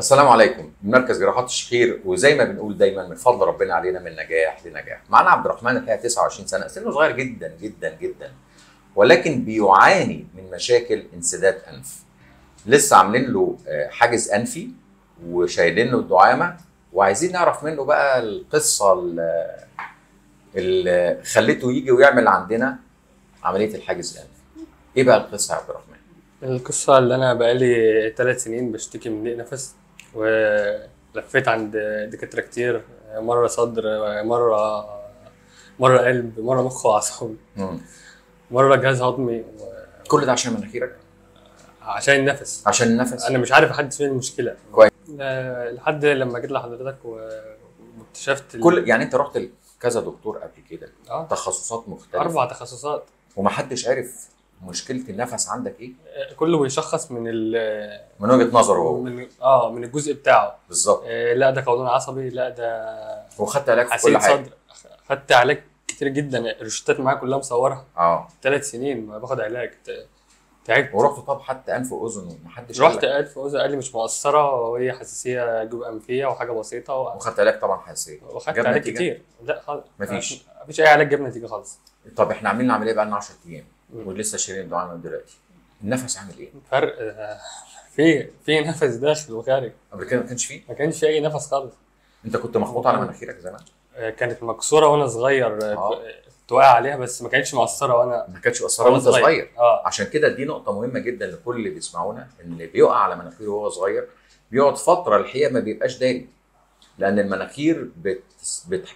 السلام عليكم. مركز جراحات الشخير، وزي ما بنقول دايما من فضل ربنا علينا من نجاح لنجاح. معانا عبد الرحمن الحقيقه 29 سنه، سنه صغير جدا جدا جدا، ولكن بيعاني من مشاكل انسداد انف. لسه عاملين له حاجز انفي وشايلين له الدعامه، وعايزين نعرف منه بقى القصه اللي خلته يجي ويعمل عندنا عمليه الحاجز الانفي. ايه بقى القصه يا عبد الرحمن؟ القصة اللي أنا بقالي 3 سنين بشتكي من ضيق نفس، ولفيت عند دكاترة كتير، مرة صدر، مرة قلب، مرة مخ وأعصاب، مرة جهاز هضمي. كل ده عشان مناخيرك؟ عشان النفس. عشان النفس؟ أنا مش عارف أحدد فين المشكلة. كويس. لحد لما جيت لحضرتك واكتشفت يعني أنت رحت لكذا دكتور قبل كده؟ تخصصات مختلفة؟ 4 تخصصات، ومحدش عرف مشكلة النفس عندك ايه؟ كله بيشخص من وجهة نظره هو. من الجزء بتاعه بالظبط. لا ده قولون عصبي، لا ده وخدت علاج في كل حاجة. صدر. خدت علاج كتير جدا، الروشتات معايا كلها مصورها. 3 سنين باخد علاج، تعبت. ورحت طب حتى انف واذن ومحدش رحت انف واذن، قال لي مش مؤثره وهي حساسيه جيوب انفيه وحاجه بسيطه وخدت علاج طبعا حساسيه. وخدت علاج كتير. لا خالص، مفيش اي علاج جاب نتيجه خالص. طب احنا عاملين عمليه بقى لنا 10 ايام ولسه شايلين الدعامه دلوقتي. النفس عامل ايه؟ فرق في نفس داخل وخارج. قبل كده ما كانش فيه؟ ما كانش في اي نفس خالص. انت كنت مخبوط على مناخيرك زمان؟ كانت مكسوره وانا صغير، كنت واقع عليها، بس ما كانتش مؤثره ما كانتش مؤثره وانت صغير. عشان كده دي نقطه مهمه جدا لكل اللي بيسمعونا، ان اللي بيقع على مناخيره وهو صغير بيقعد فتره الحقيقه ما بيبقاش داري، لان المناخير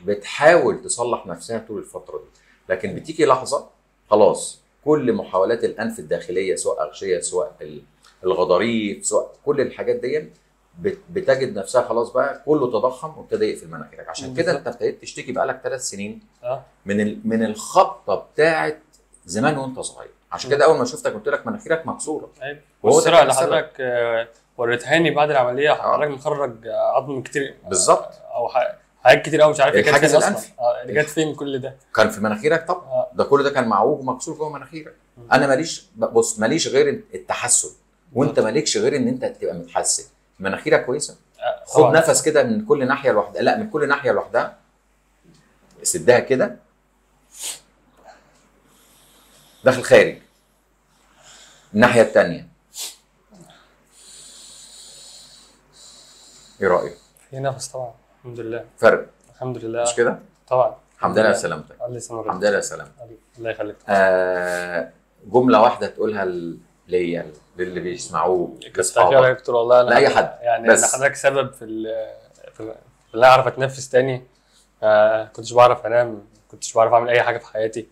بتحاول تصلح نفسها طول الفتره دي، لكن بتيجي لحظه خلاص كل محاولات الانف الداخليه، سواء اغشيه سواء الغضاريف سواء كل الحاجات دي، بتجد نفسها خلاص بقى كله تضخم وابتدى يقفل مناخيرك. عشان كده انت ابتديت تشتكي بقالك 3 سنين من الخبطه بتاعت زمان وانت صغير. عشان كده اول ما شفتك قلت لك مناخيرك مكسوره. ايوه. والسرعه اللي حضرتك وريتهاني بعد العمليه، حضرتك مخرج عظم كتير بالظبط، او حاجات كتير قوي، مش عارف كانت فين اصلا. اللي جت فين كل ده؟ كان في مناخيرك طبعا. ده كل ده كان معوج ومكسور جوه مناخيرك. انا ماليش غير التحسن، وانت مالكش غير ان انت تبقى متحسن. مناخيرك كويسه، خد نفس كده من كل ناحيه لوحدها، لا من كل ناحيه لوحدها، سدها كده داخل خارج. الناحيه الثانيه ايه رايك؟ في نفس طبعا، الحمد لله. فرق الحمد لله. مش كده؟ طبعا. الحمد لله على سلامتك. الله يسلمك. الحمد لله على سلامتك. الله يخليك. جمله واحده تقولها ليا للي بيسمعوه لاصحابك يا دكتور. والله انا لاي حد، يعني انا حضرتك سبب في اللي اعرف اتنفس تاني. كنتش بعرف انام، كنتش بعرف اعمل اي حاجه في حياتي،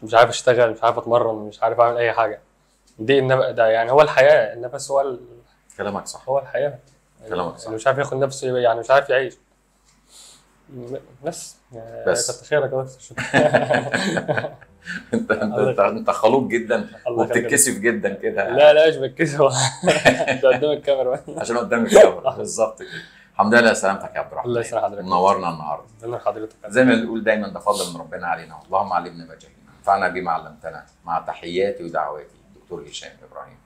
مش عارف اشتغل، مش عارف اتمرن، مش عارف اعمل اي حاجه. دي ده يعني هو الحياه، النفس هو كلامك صح، هو الحياه. كلامك صح. اللي مش عارف ياخد نفسه يعني مش عارف يعيش. بس كتر خيرك يا دكتور. انت خلوق جدا وبتتكسف جدا كده. لا مش بتكسف. انت قدام الكاميرا. عشان قدام الكاميرا بالظبط كده. الحمد لله على سلامتك يا عبد الرحمن. الله يسلم حضرتك. منورنا النهارده. منور حضرتك. زي ما بنقول دايما ده فضل من ربنا علينا، اللهم علمنا ما جهلنا، انفعنا بما علمتنا، مع تحياتي ودعواتي دكتور هشام ابراهيم.